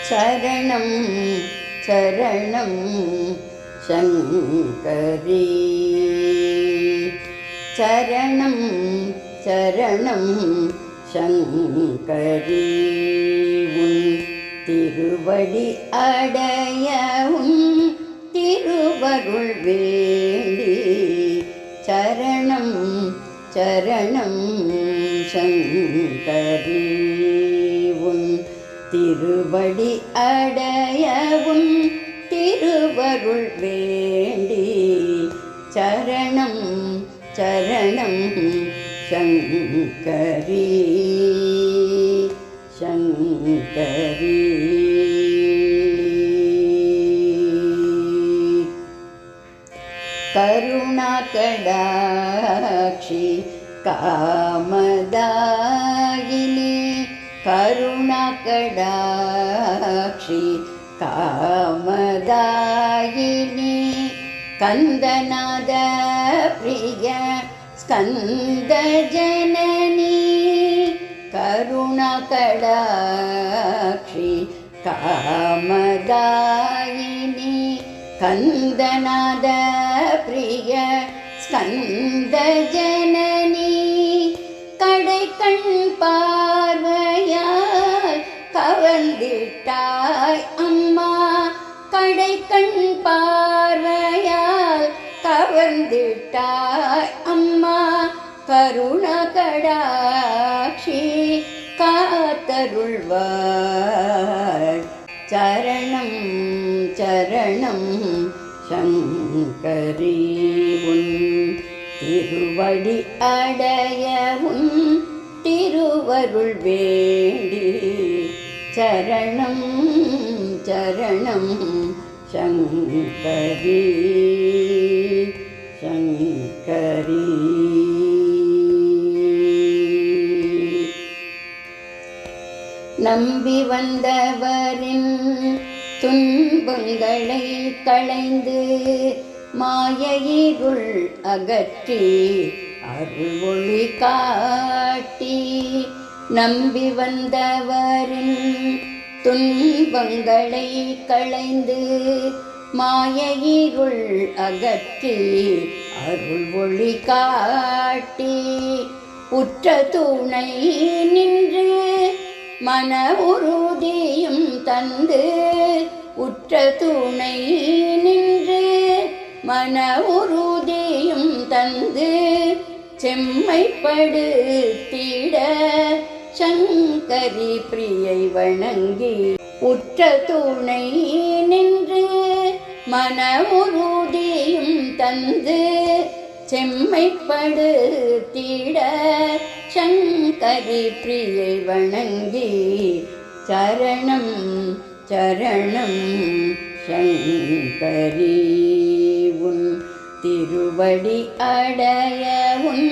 சரணம் சரணம் சங்கரி சரணம் சரணம் சங்கரி உன் திருவடி அடைய உன் திருவருள் வேண்டி சரணம் சரணம் சங்கரி உன் திருவடி அடைய உன் திருவருள் வேண்டி சரணம் சரணம் சங்கரி சங்கரி கருணா கடாட்சி காமதாயினி கருணா கடாட்சி காமதாயினி கந்தநாத பிரிய ஸ்கந்த ஜனனி கருணா கடாட்சி காமதாயினி கந்தநாத பிரிய ஸ்கந்த ஜனனி கடை கண் பார்வையால் கவர்ந்திட்டாய் அம்மா கடை கண் பார்வையால் கவர்ந்திட்டாய் அம்மா கருணா கடாட்சி காத்தருள்வார் சரணம் சரணம் சங்கரி உன் திருவடி அடைய உன் திருவருள் வேண்டி சரணம் சரணம் சங்கரி சங்கரி நம்பி வந்தவரின் துன்பங்களை களைந்து மாயையிருள் அகற்றி அருள் ஒளி காட்டி நம்பி வந்தவரின் துன்பங்களை களைந்து மாயையிருள் அகற்றி அருள் ஒளி காட்டி உற்ற துணை நின்று மன உறுதியும் தந்து உற்ற துணை நின்று மன உறுதியும் தந்து செம்மைப்படுத்திட சங்கரி பிரியை வணங்கி உற்ற துணை நின்று மன உறுதியும் தந்து செம்மைப்படுத்திட சங்கரி பிரியை வணங்கி சரணம் சரணம் சங்கரி உன் திருவடி அடைய உன்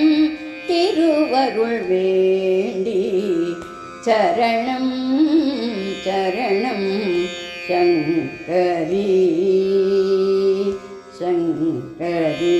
திருவருள் வேண்டி சரணம் சரணம் சங்கரி சங்கரி